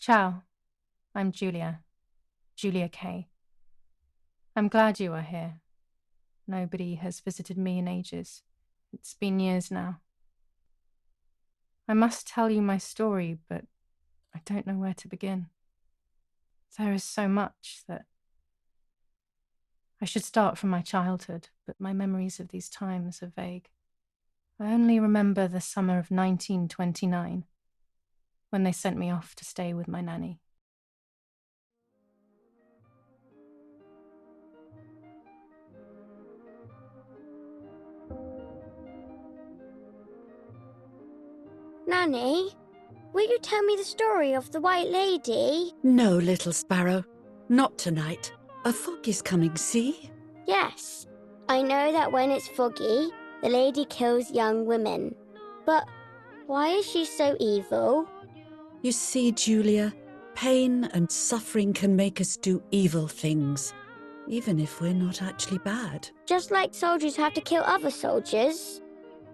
Ciao, I'm Julia Kay. I'm glad you are here. Nobody has visited me in ages. It's been years now. I must tell you my story, but I don't know where to begin. There is so much that I should start from my childhood, but my memories of these times are vague. I only remember the summer of 1929, when they sent me off to stay with my nanny. Nanny, will you tell me the story of the White Lady? No, little sparrow. Not tonight. A fog is coming, see? Yes, I know that when it's foggy, the lady kills young women. But why is she so evil? You see, Julia, pain and suffering can make us do evil things, even if we're not actually bad. Just like soldiers have to kill other soldiers.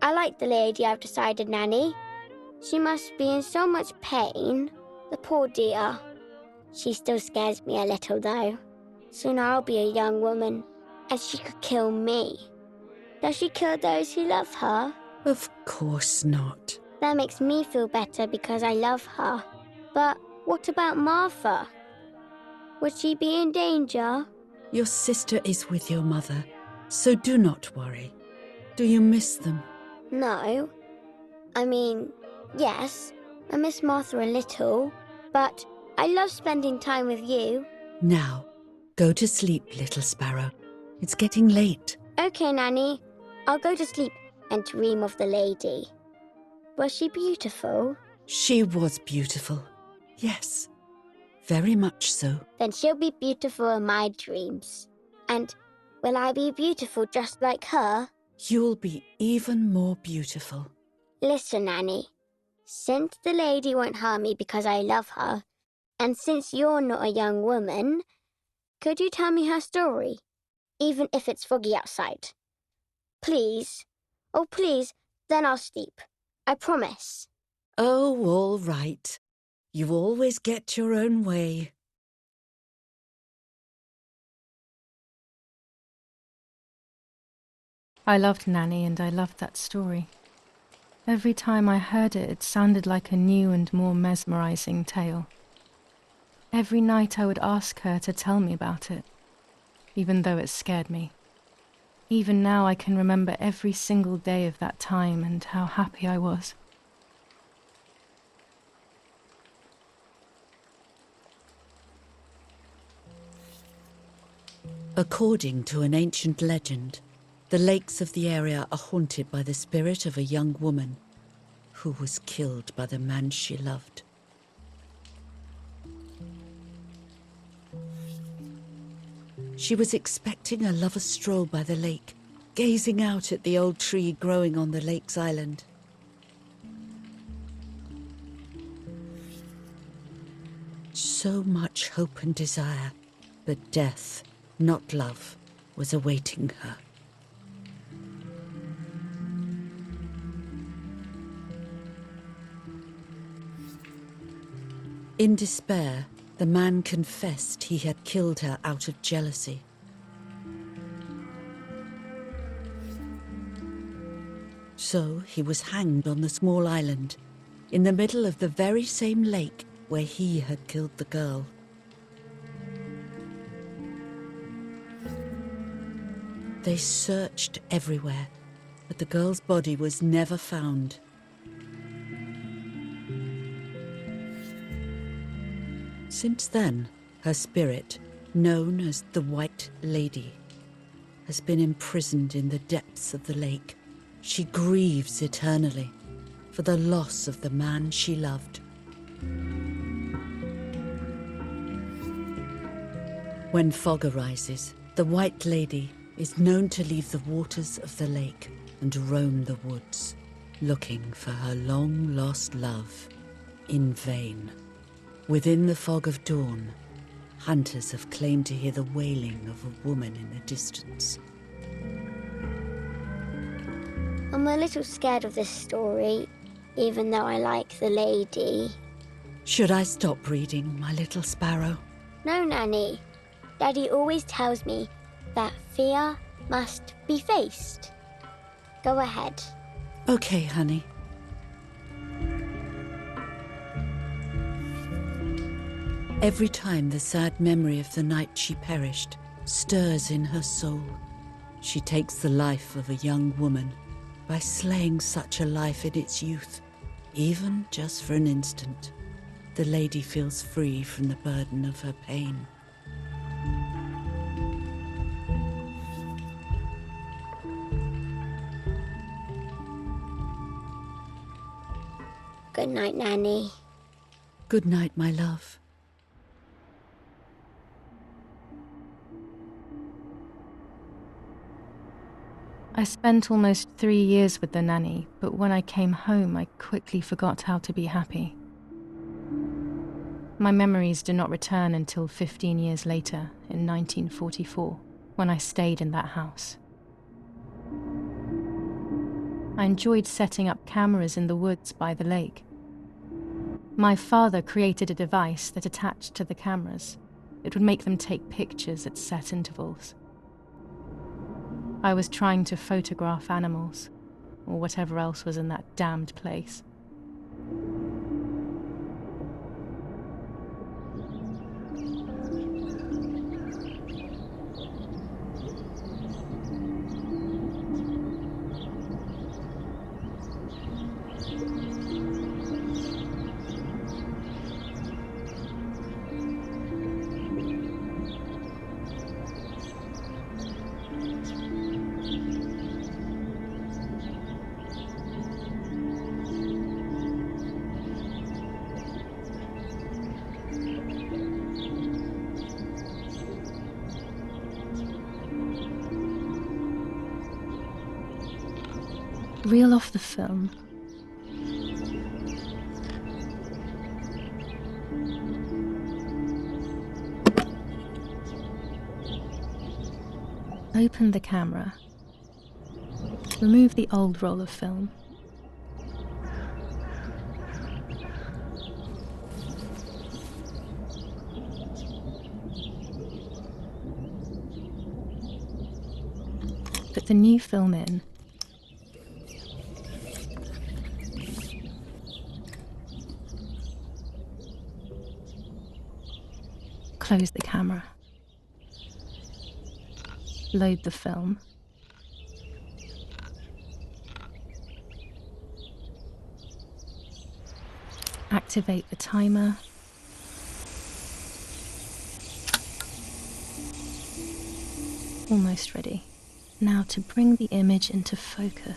I like the lady I've decided, Nanny. She must be in so much pain. The poor dear. She still scares me a little, though. Soon I'll be a young woman, and she could kill me. Does she kill those who love her? Of course not. That makes me feel better because I love her. But what about Martha? Would she be in danger? Your sister is with your mother, so do not worry. Do you miss them? No. I mean, yes, I miss Martha a little, but I love spending time with you. Now, go to sleep, little sparrow. It's getting late. Okay, Nanny. I'll go to sleep and dream of the lady. Was she beautiful? She was beautiful. Yes, very much so. Then she'll be beautiful in my dreams. And will I be beautiful just like her? You'll be even more beautiful. Listen, Nanny. Since the lady won't harm me because I love her, and since you're not a young woman, could you tell me her story, even if it's foggy outside? Please. Oh, please, then I'll sleep. I promise. Oh, all right. You always get your own way. I loved Nanny and I loved that story. Every time I heard it, it sounded like a new and more mesmerizing tale. Every night I would ask her to tell me about it, even though it scared me. Even now I can remember every single day of that time and how happy I was. According to an ancient legend, the lakes of the area are haunted by the spirit of a young woman who was killed by the man she loved. She was expecting a lover's stroll by the lake, gazing out at the old tree growing on the lake's island. So much hope and desire, but death, not love, was awaiting her. In despair, the man confessed he had killed her out of jealousy. So he was hanged on the small island, in the middle of the very same lake where he had killed the girl. They searched everywhere, but the girl's body was never found. Since then, her spirit, known as the White Lady, has been imprisoned in the depths of the lake. She grieves eternally for the loss of the man she loved. When fog arises, the White Lady is known to leave the waters of the lake and roam the woods, looking for her long-lost love in vain. Within the fog of dawn, hunters have claimed to hear the wailing of a woman in the distance. I'm a little scared of this story, even though I like the lady. Should I stop reading, my little sparrow? No, Nanny. Daddy always tells me that fear must be faced. Go ahead. Okay, honey. Every time the sad memory of the night she perished stirs in her soul, she takes the life of a young woman by slaying such a life in its youth, even just for an instant. The lady feels free from the burden of her pain. Good night, Nanny. Good night, my love. I spent almost 3 years with the nanny, but when I came home, I quickly forgot how to be happy. My memories do not return until 15 years later, in 1944, when I stayed in that house. I enjoyed setting up cameras in the woods by the lake. My father created a device that attached to the cameras. It would make them take pictures at set intervals. I was trying to photograph animals, or whatever else was in that damned place. Reel off the film. Open the camera. Remove the old roll of film. Put the new film in. Close the camera. Load the film. Activate the timer. Almost ready. Now to bring the image into focus.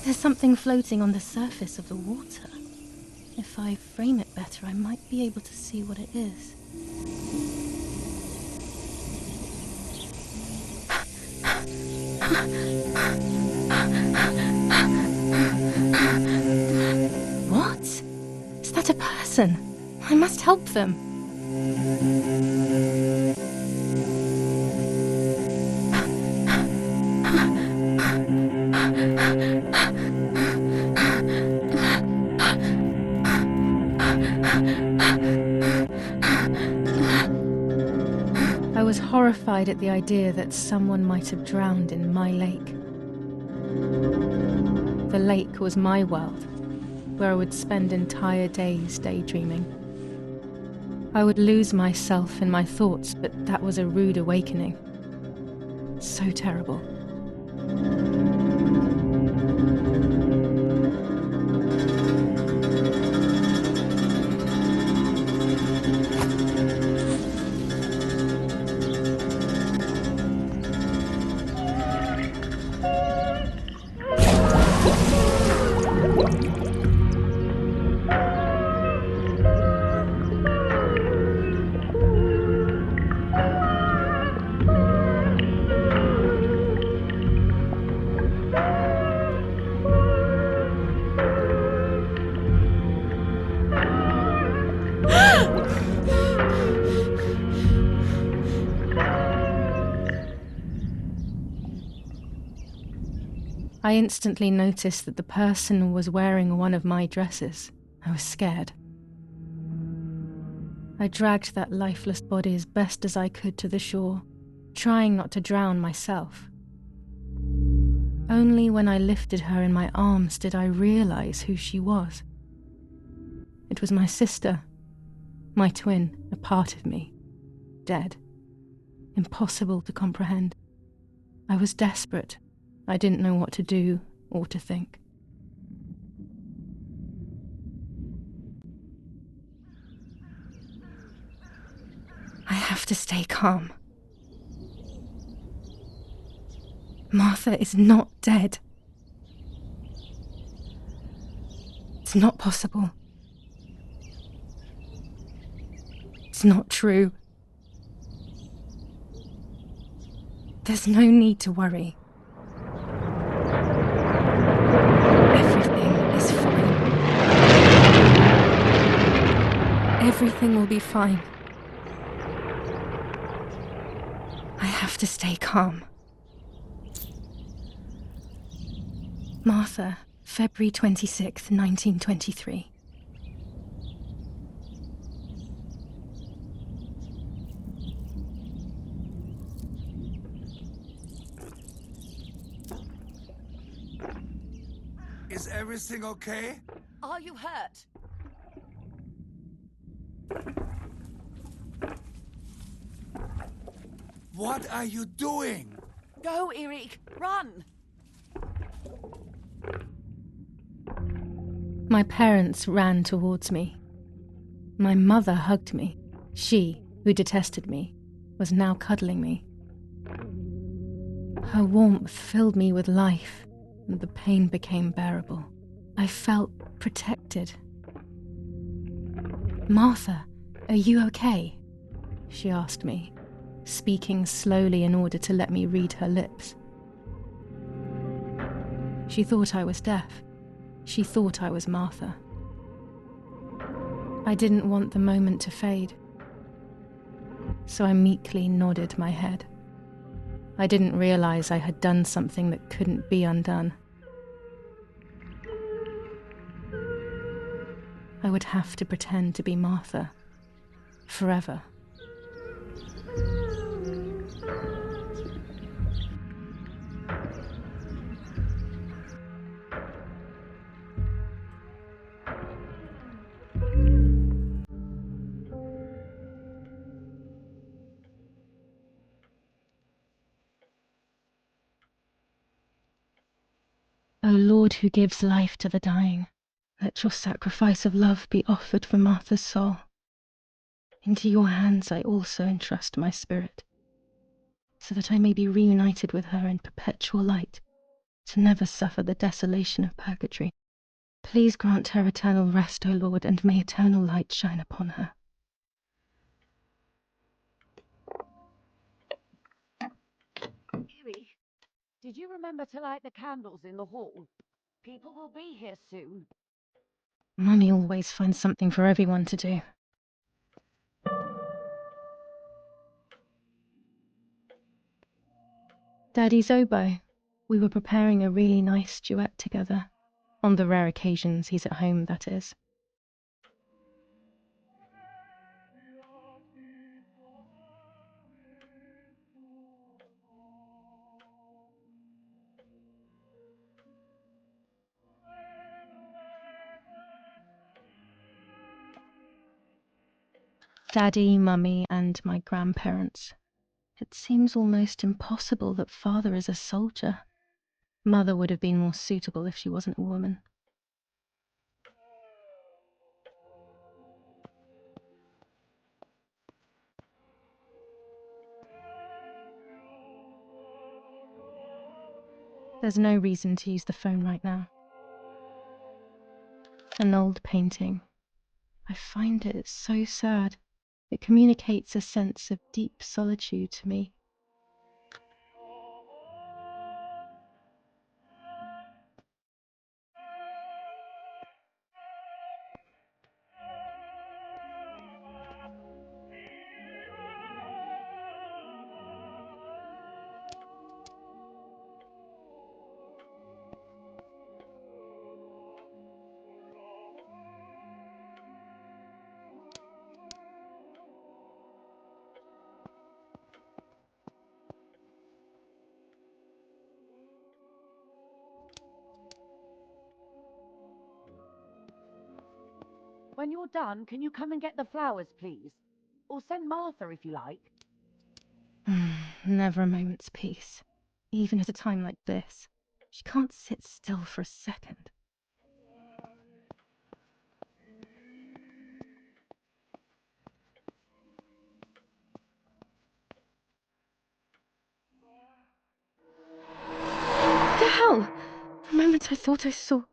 There's something floating on the surface of the water. If I frame it better, I might be able to see what it is. What? Is that a person? I must help them. I was horrified at the idea that someone might have drowned in my lake. The lake was my world, where I would spend entire days daydreaming. I would lose myself in my thoughts, but that was a rude awakening. So terrible. I instantly noticed that the person was wearing one of my dresses. I was scared. I dragged that lifeless body as best as I could to the shore, trying not to drown myself. Only when I lifted her in my arms did I realize who she was. It was my sister, my twin, a part of me, dead. Impossible to comprehend. I was desperate. I didn't know what to do or to think. I have to stay calm. Martha is not dead. It's not possible. It's not true. There's no need to worry. Everything is fine. Everything will be fine. I have to stay calm. Martha, February 26th, 1923. Is everything okay? Are you hurt? What are you doing? Go, Eric! Run! My parents ran towards me. My mother hugged me. She, who detested me, was now cuddling me. Her warmth filled me with life, and the pain became bearable. I felt protected. "Martha, are you okay?" she asked me, speaking slowly in order to let me read her lips. She thought I was deaf. She thought I was Martha. I didn't want the moment to fade, so I meekly nodded my head. I didn't realize I had done something that couldn't be undone. I would have to pretend to be Martha forever. O Lord, who gives life to the dying, let your sacrifice of love be offered for Martha's soul. Into your hands I also entrust my spirit, so that I may be reunited with her in perpetual light, to never suffer the desolation of purgatory. Please grant her eternal rest, O Lord, and may eternal light shine upon her. Eric, did you remember to light the candles in the hall? People will be here soon. Mummy always finds something for everyone to do. Daddy's oboe. We were preparing a really nice duet together. On the rare occasions he's at home, that is. Daddy, Mummy, and my grandparents. It seems almost impossible that Father is a soldier. Mother would have been more suitable if she wasn't a woman. There's no reason to use the phone right now. An old painting. I find it so sad. It communicates a sense of deep solitude to me. When you're done, can you come and get the flowers, please? Or send Martha if you like. Never a moment's peace. Even at a time like this. She can't sit still for a second. What the hell? For a moment I thought I saw...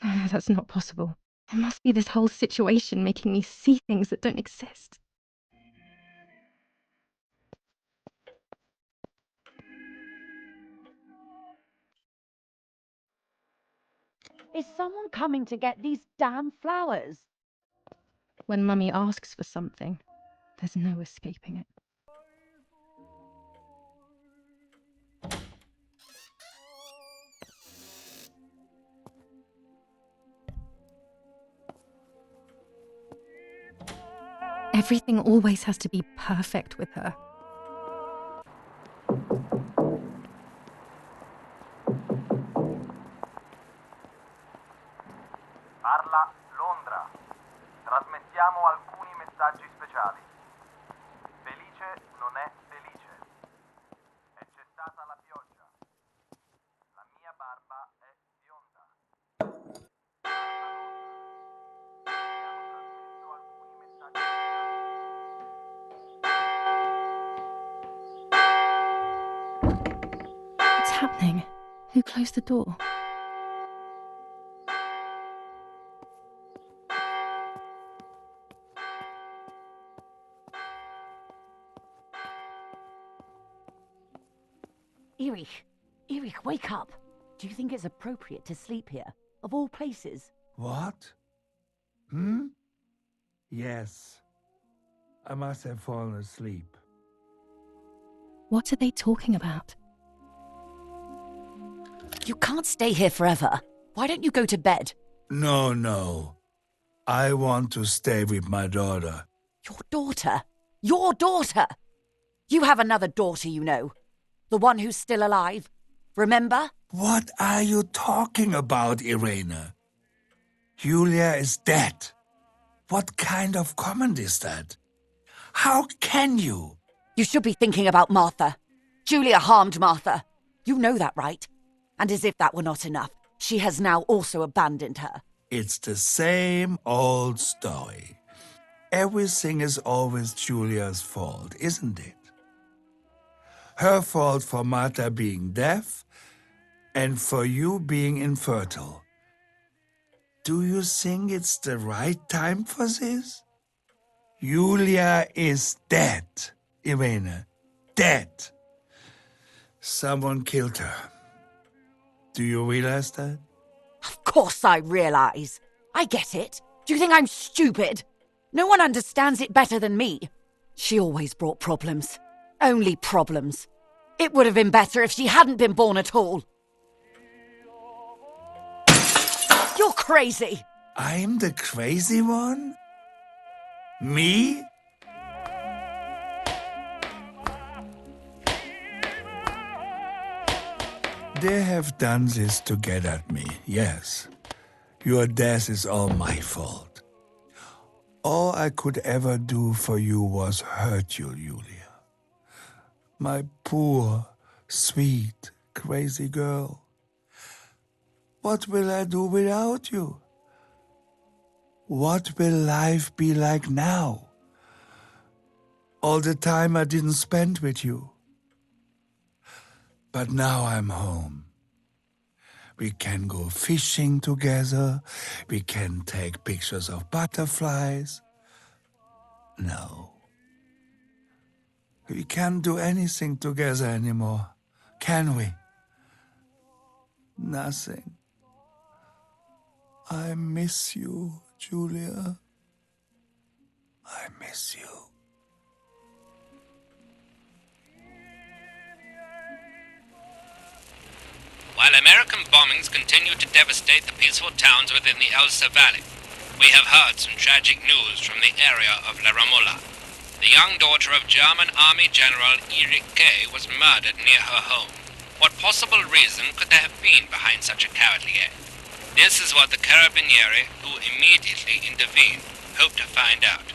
No, that's not possible. It must be this whole situation making me see things that don't exist. Is someone coming to get these damn flowers? When Mummy asks for something, there's no escaping it. Everything always has to be perfect with her. Parla Londra. Trasmettiamo alcuni messaggi speciali. Felice non è felice. È cessata la pioggia. La mia barba è bionda. Abbiamo trasmesso alcuni messaggi speciali. What's happening? Who closed the door? Erich, wake up. Do you think it's appropriate to sleep here, of all places? What? Yes. I must have fallen asleep. What are they talking about? You can't stay here forever. Why don't you go to bed? No. I want to stay with my daughter. Your daughter? Your daughter? You have another daughter, you know. The one who's still alive. Remember? What are you talking about, Irene? Julia is dead. What kind of comment is that? How can you? You should be thinking about Martha. Julia harmed Martha. You know that, right? And as if that were not enough, she has now also abandoned her. It's the same old story. Everything is always Julia's fault, isn't it? Her fault for Martha being deaf and for you being infertile. Do you think it's the right time for this? Julia is dead, Irene. Dead. Someone killed her. Do you realize that? Of course I realize. I get it. Do you think I'm stupid? No one understands it better than me. She always brought problems. Only problems. It would have been better if she hadn't been born at all. You're crazy. I'm the crazy one? Me? They have done this to get at me, yes. Your death is all my fault. All I could ever do for you was hurt you, Julia. My poor, sweet, crazy girl. What will I do without you? What will life be like now? All the time I didn't spend with you. But now I'm home. We can go fishing together. We can take pictures of butterflies. No. We can't do anything together anymore, can we? Nothing. I miss you, Julia. I miss you. While American bombings continue to devastate the peaceful towns within the Elsa Valley, we have heard some tragic news from the area of La Ramola. The young daughter of German Army General Erich K. was murdered near her home. What possible reason could there have been behind such a cowardly act? This is what the Carabinieri, who immediately intervened, hope to find out.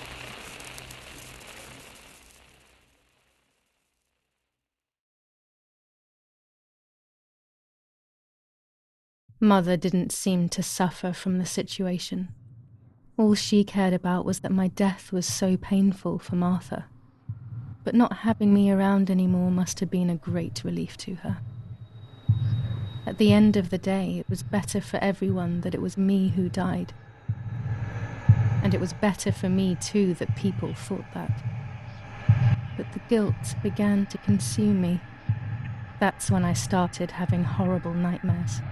Mother didn't seem to suffer from the situation. All she cared about was that my death was so painful for Martha. But not having me around anymore must have been a great relief to her. At the end of the day, it was better for everyone that it was me who died. And it was better for me too that people thought that. But the guilt began to consume me. That's when I started having horrible nightmares.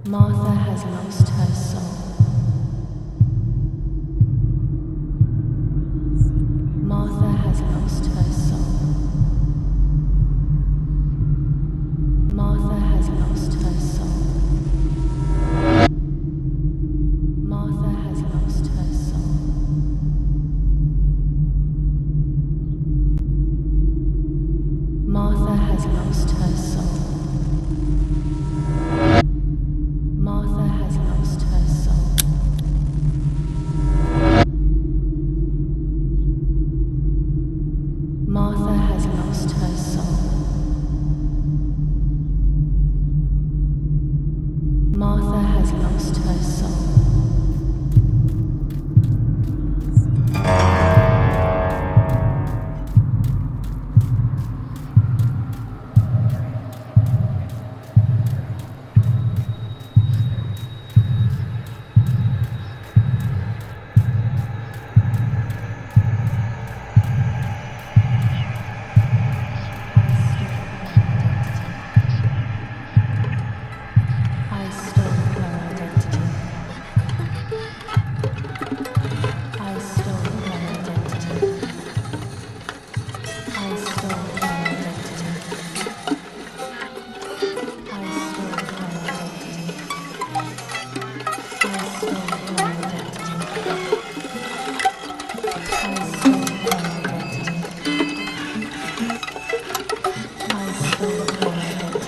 Martha has lost her soul. Martha has lost her soul. Martha has lost her soul. Martha has lost her soul. Martha has lost her soul. Martha has lost her soul. Martha has lost her soul. Martha has lost her soul. I stole her identity. I stole her identity. I stole her identity. I stole her identity. I stole her identity. I stole her identity. I stole her identity. I stole her identity. I stole her identity.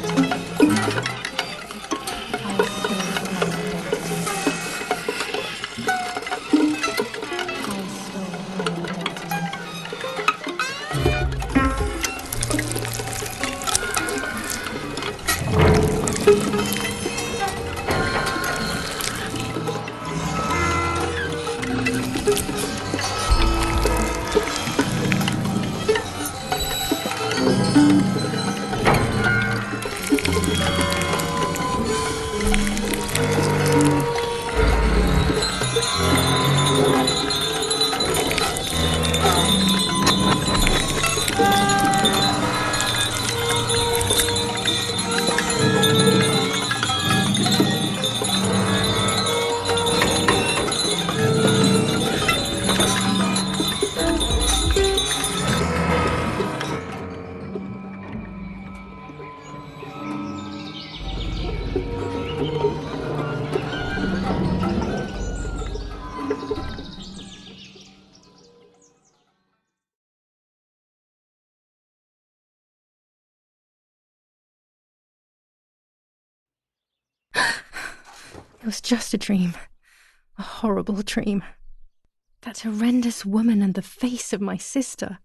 It was just a dream. A horrible dream. That horrendous woman and the face of my sister.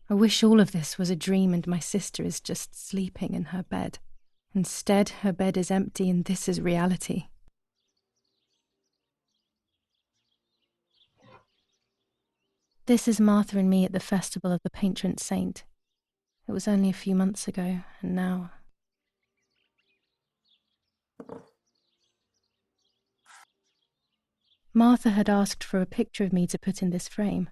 I wish all of this was a dream and my sister is just sleeping in her bed. Instead, her bed is empty and this is reality. This is Martha and me at the festival of the patron saint. It was only a few months ago, and now... Martha had asked for a picture of me to put in this frame.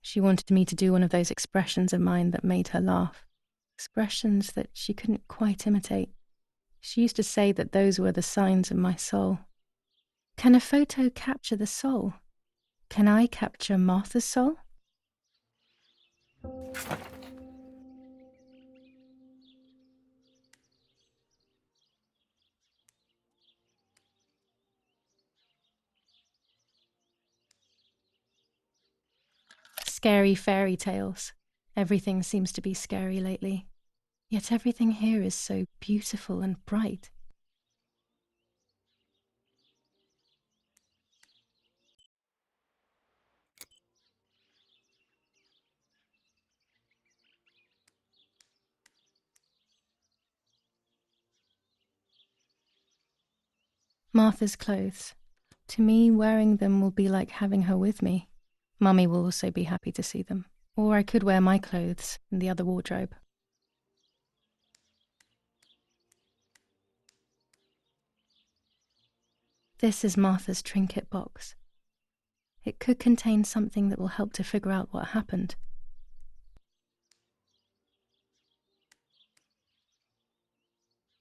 She wanted me to do one of those expressions of mine that made her laugh. Expressions that she couldn't quite imitate. She used to say that those were the signs of my soul. Can a photo capture the soul? Can I capture Martha's soul? Scary fairy tales. Everything seems to be scary lately. Yet everything here is so beautiful and bright. Martha's clothes. To me, wearing them will be like having her with me. Mummy will also be happy to see them. Or I could wear my clothes in the other wardrobe. This is Martha's trinket box. It could contain something that will help to figure out what happened.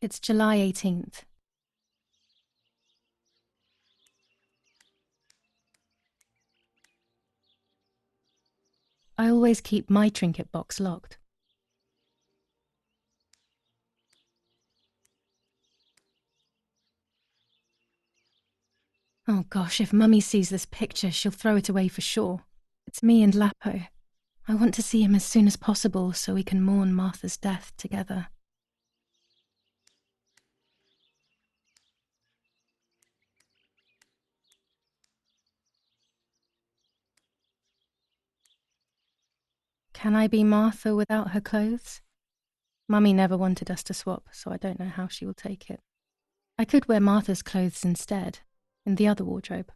It's July 18th. I always keep my trinket box locked. Oh gosh, if Mummy sees this picture, she'll throw it away for sure. It's me and Lapo. I want to see him as soon as possible so we can mourn Martha's death together. Can I be Martha without her clothes? Mummy never wanted us to swap, so I don't know how she will take it. I could wear Martha's clothes instead, in the other wardrobe.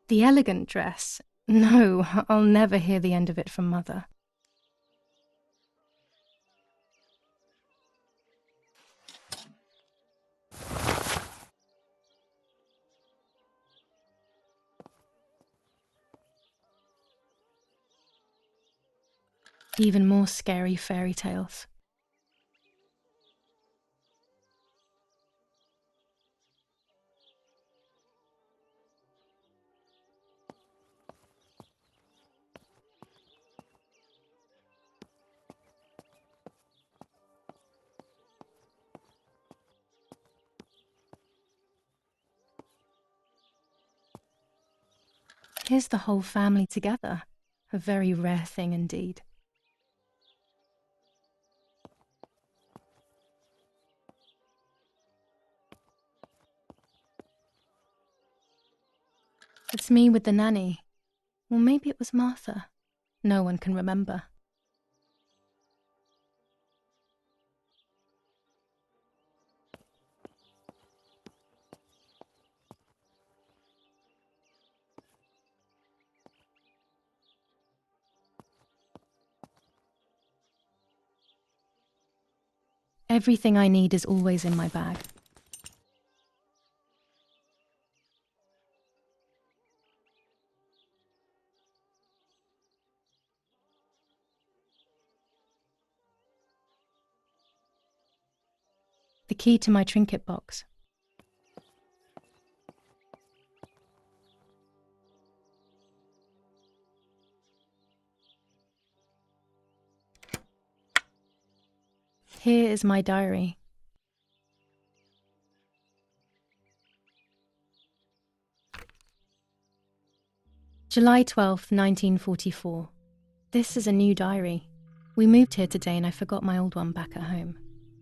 The elegant dress? No, I'll never hear the end of it from Mother. Even more scary fairy tales. Here's the whole family together. A very rare thing indeed. It's me with the nanny. Or maybe it was Martha. No one can remember. Everything I need is always in my bag. The key to my trinket box. Here is my diary. July 12th, 1944. This is a new diary. We moved here today and I forgot my old one back at home.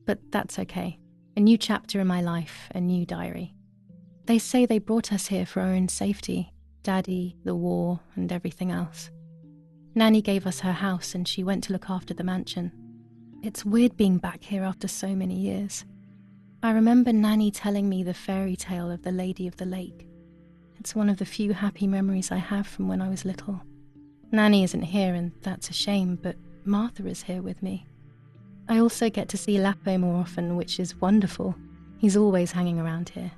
But that's okay. A new chapter in my life, a new diary. They say they brought us here for our own safety. Daddy, the war, and everything else. Nanny gave us her house and she went to look after the mansion. It's weird being back here after so many years. I remember Nanny telling me the fairy tale of the Lady of the Lake. It's one of the few happy memories I have from when I was little. Nanny isn't here, and that's a shame, but Martha is here with me. I also get to see Lapo more often, which is wonderful. He's always hanging around here.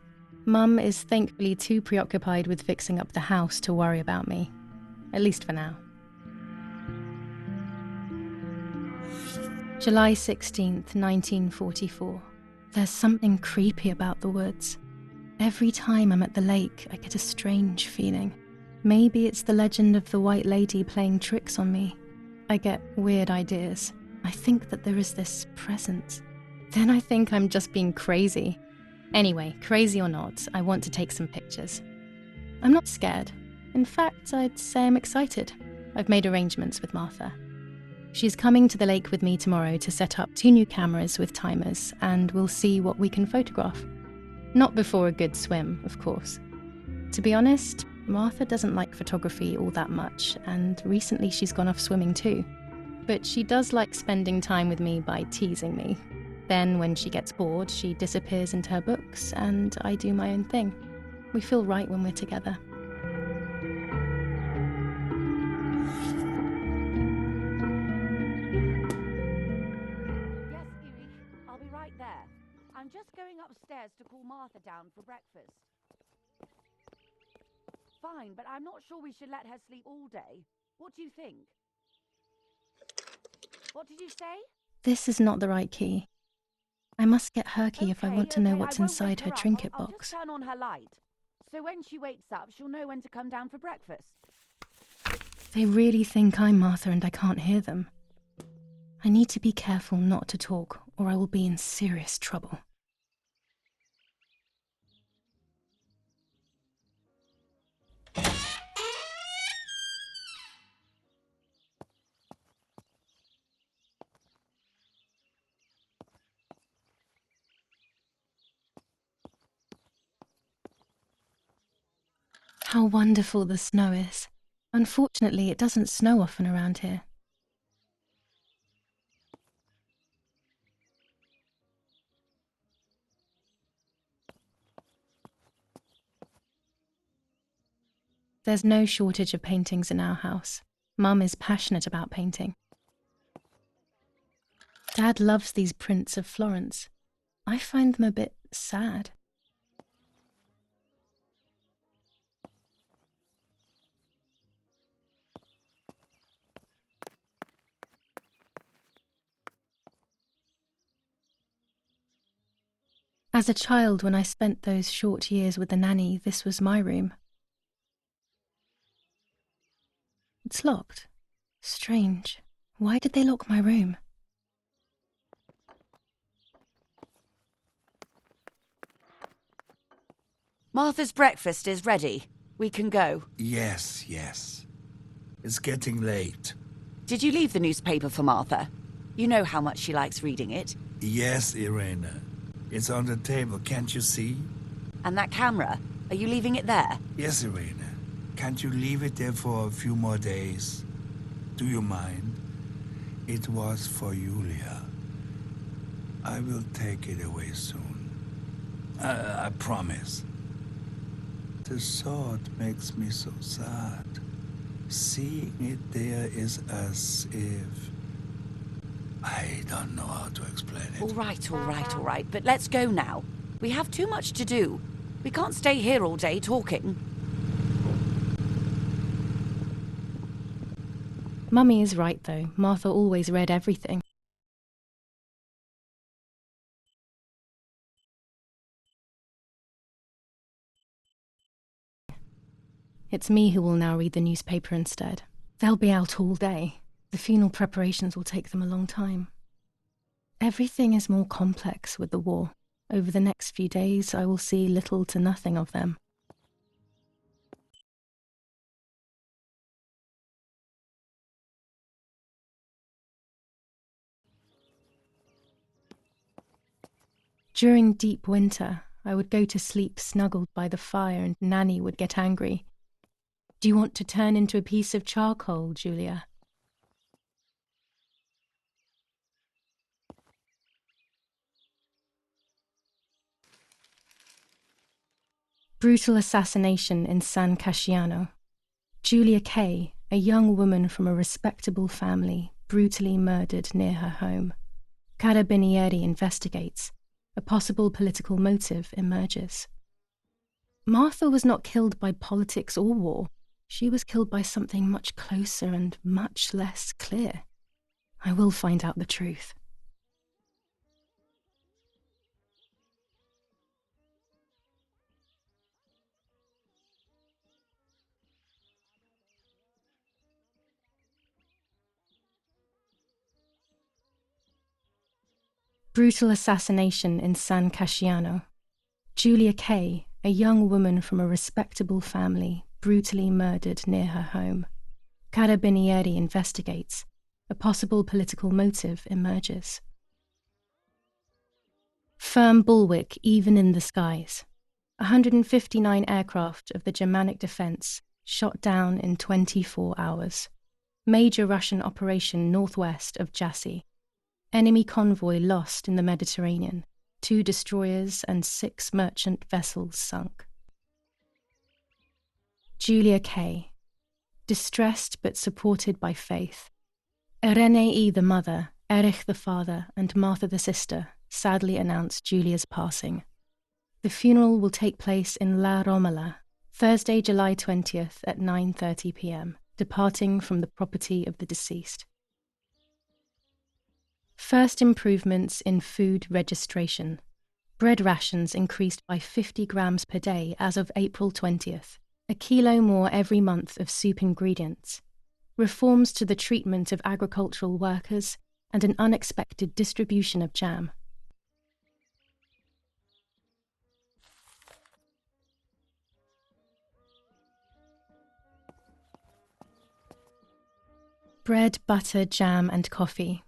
Mum is thankfully too preoccupied with fixing up the house to worry about me. At least for now. July 16th, 1944. There's something creepy about the woods. Every time I'm at the lake, I get a strange feeling. Maybe it's the legend of the White Lady playing tricks on me. I get weird ideas. I think that there is this presence. Then I think I'm just being crazy. Anyway, crazy or not, I want to take some pictures. I'm not scared. In fact, I'd say I'm excited. I've made arrangements with Martha. She's coming to the lake with me tomorrow to set up 2 new cameras with timers, and we'll see what we can photograph. Not before a good swim, of course. To be honest, Martha doesn't like photography all that much, and recently she's gone off swimming too. But she does like spending time with me by teasing me. Then, when she gets bored, she disappears into her books, and I do my own thing. We feel right when we're together. Yes, Huey, I'll be right there. I'm just going upstairs to call Martha down for breakfast. Fine, but I'm not sure we should let her sleep all day. What do you think? What did you say? This is not the right key. I must get her key if I want to know what's I won't inside wake her up. trinket I'll box. just turn on her light. So when she wakes up, she'll know when to come down for breakfast. They really think I'm Martha and I can't hear them. I need to be careful not to talk, or I will be in serious trouble. How wonderful the snow is. Unfortunately, it doesn't snow often around here. There's no shortage of paintings in our house. Mum is passionate about painting. Dad loves these prints of Florence. I find them a bit sad. As a child, when I spent those short years with the nanny, this was my room. It's locked. Strange. Why did they lock my room? Martha's breakfast is ready. We can go. Yes. It's getting late. Did you leave the newspaper for Martha? You know how much she likes reading it. Yes, Irena. It's on the table, can't you see? And that camera, are you leaving it there? Yes, Irena. Can't you leave it there for a few more days? Do you mind? It was for Julia. I will take it away soon. I promise. The thought makes me so sad. Seeing it there is as if... I don't know how to explain it. All right. But let's go now. We have too much to do. We can't stay here all day talking. Mummy is right, though. Martha always read everything. It's me who will now read the newspaper instead. They'll be out all day. The funeral preparations will take them a long time. Everything is more complex with the war. Over the next few days, I will see little to nothing of them. During deep winter, I would go to sleep snuggled by the fire and Nanny would get angry. Do you want to turn into a piece of charcoal, Julia? Brutal assassination in San Casciano. Julia Kay, a young woman from a respectable family, brutally murdered near her home. Carabinieri investigates. A possible political motive emerges. Martha was not killed by politics or war. She was killed by something much closer and much less clear. I will find out the truth. Brutal assassination in San Casciano. Julia Kay, a young woman from a respectable family, brutally murdered near her home. Carabinieri investigates. A possible political motive emerges. Firm bulwark even in the skies. 159 aircraft of the Germanic defense shot down in 24 hours. Major Russian operation northwest of Jassy. Enemy convoy lost in the Mediterranean. 2 destroyers and 6 merchant vessels sunk. Julia Kay. Distressed but supported by faith. Irenei the mother, Erich the father, and Martha the sister sadly announced Julia's passing. The funeral will take place in La Romola, Thursday, July 20th at 9:30 p.m., departing from the property of the deceased. First improvements in food registration. Bread rations increased by 50 grams per day as of April 20th, a kilo more every month of soup ingredients. Reforms to the treatment of agricultural workers and an unexpected distribution of jam. Bread, butter, jam and coffee.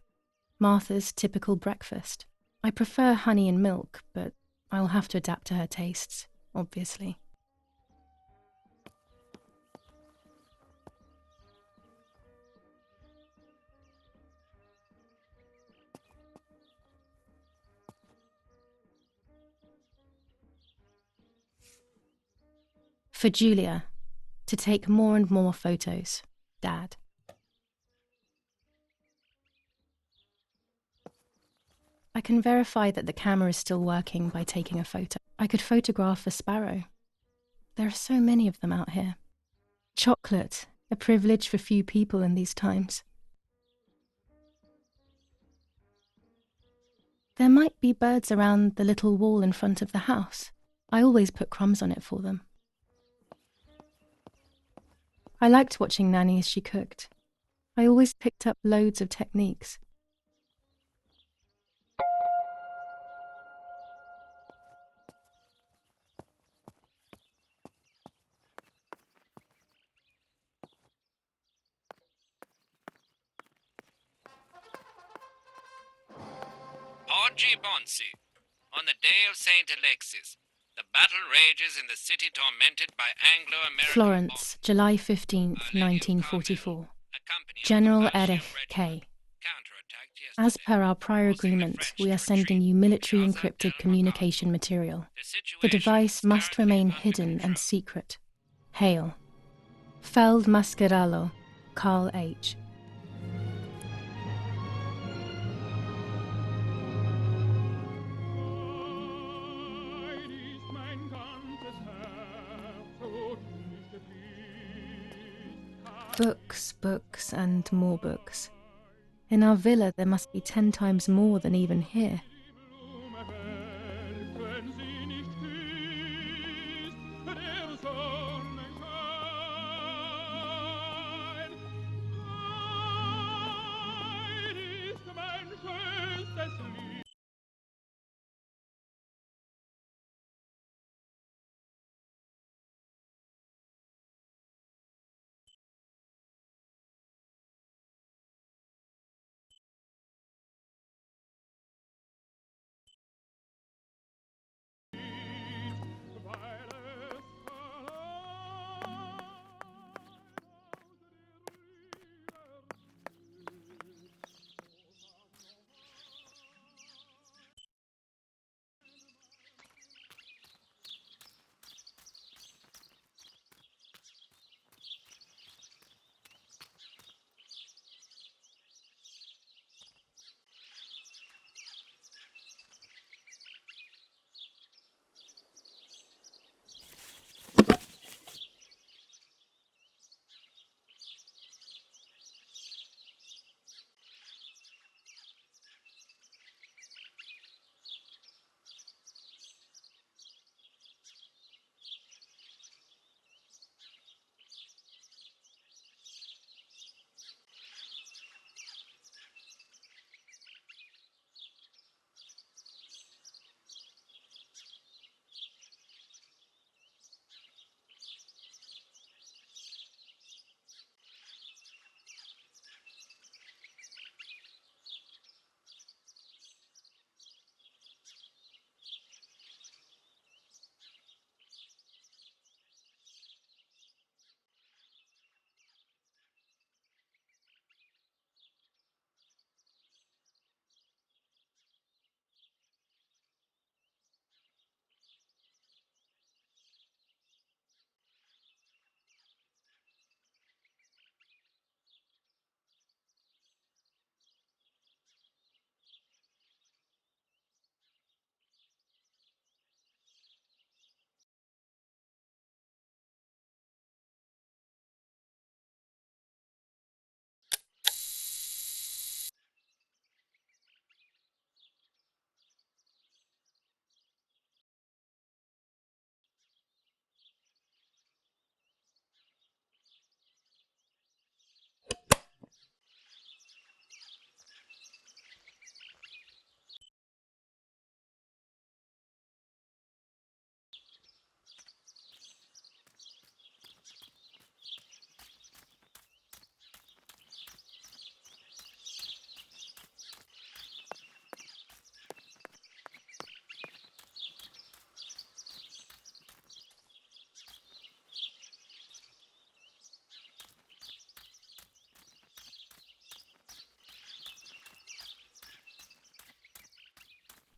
Martha's typical breakfast. I prefer honey and milk, but I'll have to adapt to her tastes, obviously. For Julia, to take more and more photos. Dad. I can verify that the camera is still working by taking a photo. I could photograph a sparrow. There are so many of them out here. Chocolate, a privilege for few people in these times. There might be birds around the little wall in front of the house. I always put crumbs on it for them. I liked watching Nanny as she cooked. I always picked up loads of techniques. Oggi Bonsi. On the day of St. Alexis, the battle rages in the city tormented by Anglo-American Florence, July 15th, 1944. General Erich K. As per our prior agreement, we are sending you military encrypted communication material. The device must remain hidden and secret. Hail. Feld Mascherallo, Carl H. Books, books, and more books. In our villa, there must be 10 times more than even here.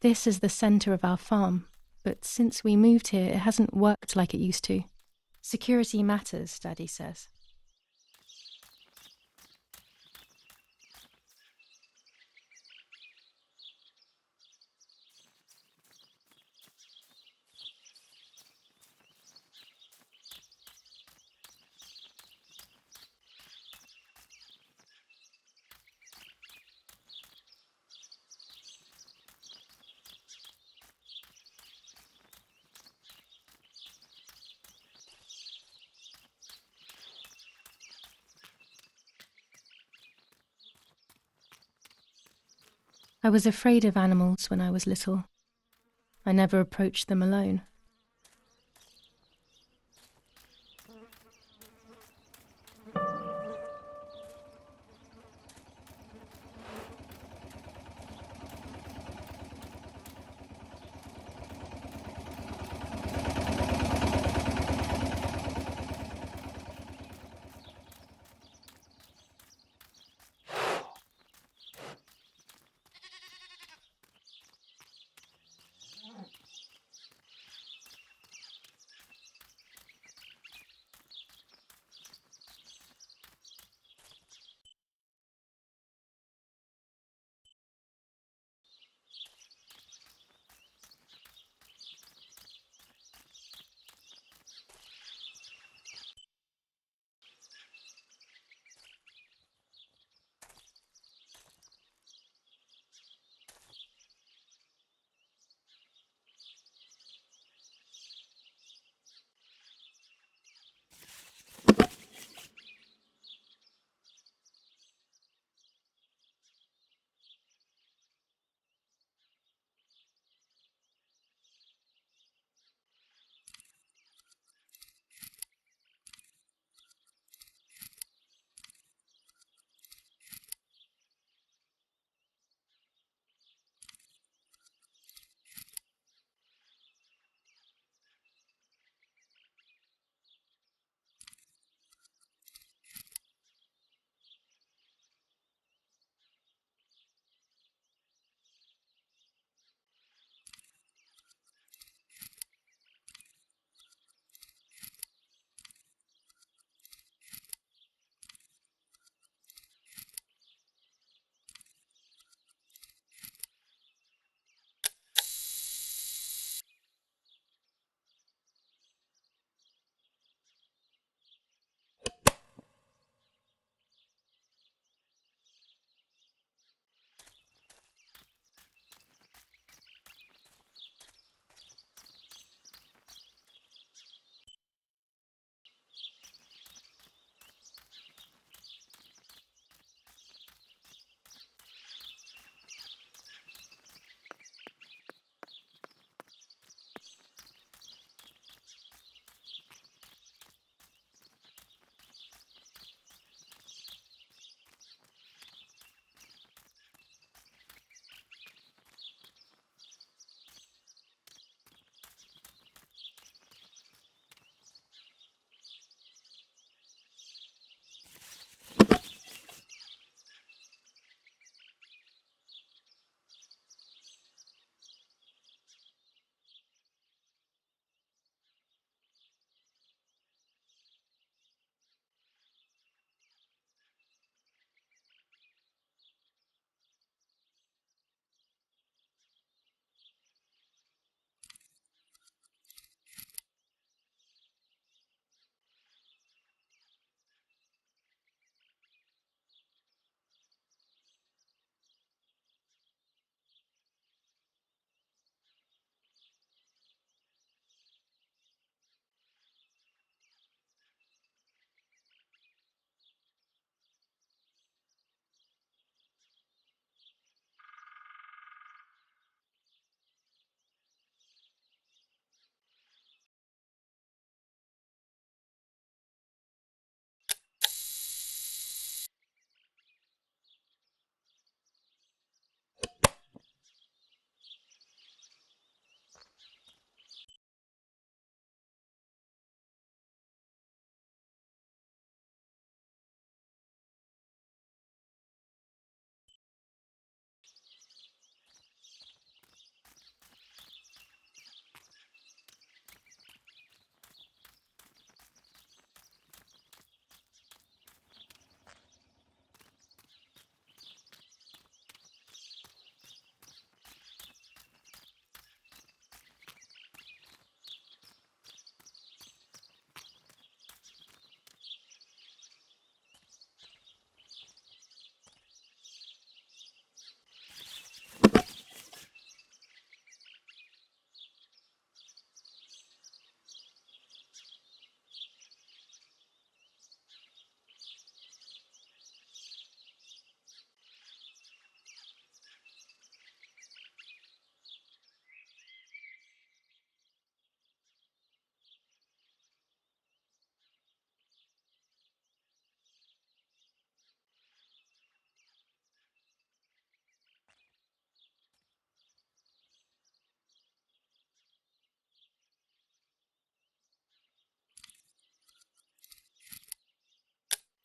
This is the centre of our farm, but since we moved here, it hasn't worked like it used to. Security matters, Daddy says. I was afraid of animals when I was little. I never approached them alone.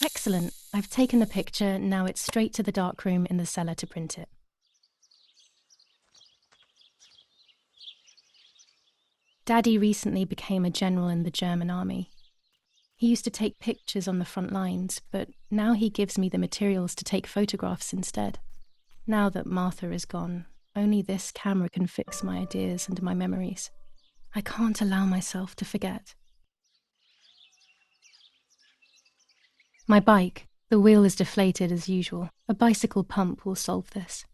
Excellent. I've taken the picture, now it's straight to the darkroom in the cellar to print it. Daddy recently became a general in the German army. He used to take pictures on the front lines, but now he gives me the materials to take photographs instead. Now that Martha is gone, only this camera can fix my ideas and my memories. I can't allow myself to forget. My bike. The wheel is deflated as usual. A bicycle pump will solve this.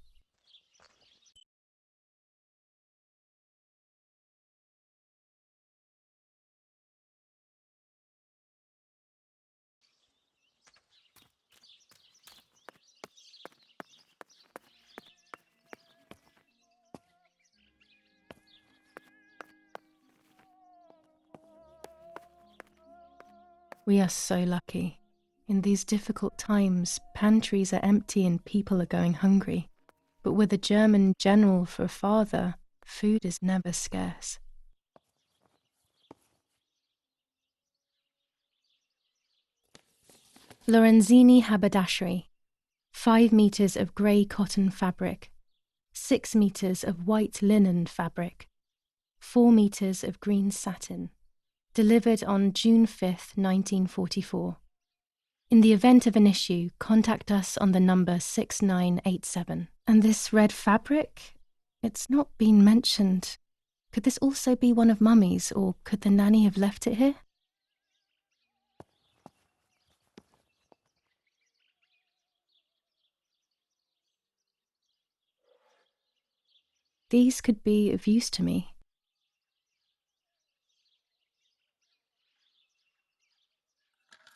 We are so lucky. In these difficult times, pantries are empty and people are going hungry. But with a German general for a father, food is never scarce. Lorenzini haberdashery. 5 meters of grey cotton fabric. 6 meters of white linen fabric. 4 meters of green satin. Delivered on June 5th, 1944. In the event of an issue, contact us on the number 6987. And this red fabric? It's not been mentioned. Could this also be one of Mummy's, or could the nanny have left it here? These could be of use to me.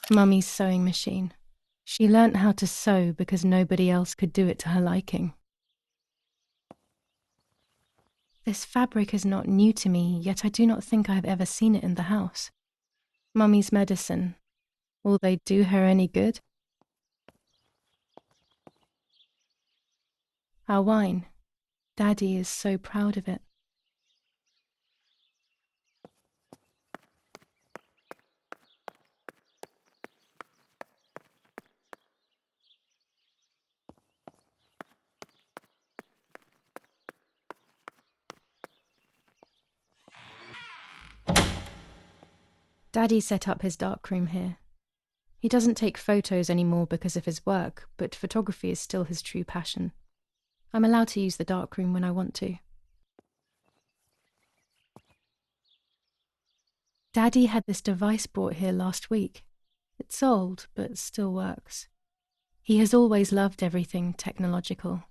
Mummy's sewing machine. She learnt how to sew because nobody else could do it to her liking. This fabric is not new to me, yet I do not think I have ever seen it in the house. Mummy's medicine. Will they do her any good? Our wine. Daddy is so proud of it. Daddy set up his darkroom here. He doesn't take photos anymore because of his work, but photography is still his true passion. I'm allowed to use the darkroom when I want to. Daddy had this device brought here last week. It's old, but still works. He has always loved everything technological.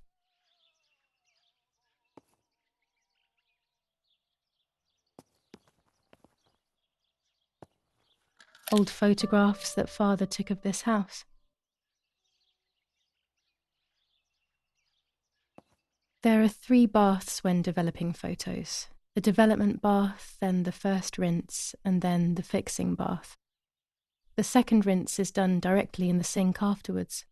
Old photographs that Father took of this house. There are 3 baths when developing photos. The development bath, then the first rinse, and then the fixing bath. The second rinse is done directly in the sink afterwards.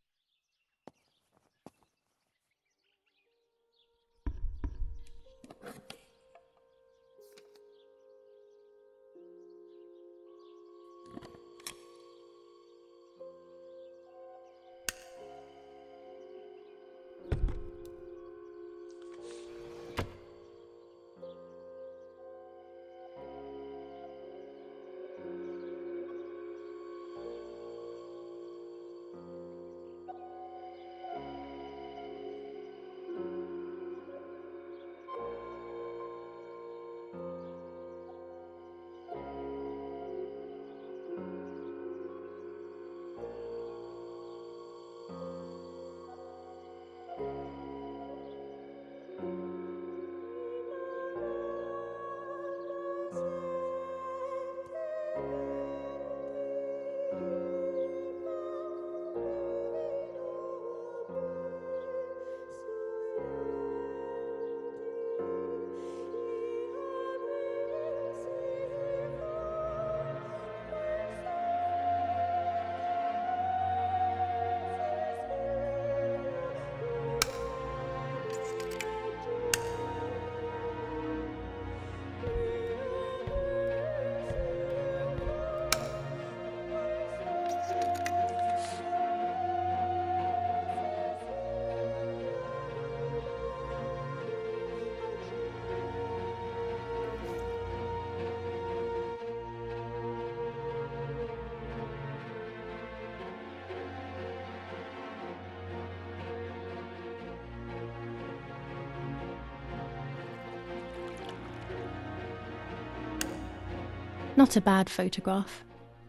Not a bad photograph.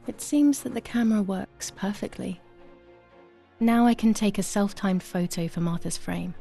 It seems that the camera works perfectly. Now I can take a self-timed photo for Martha's frame.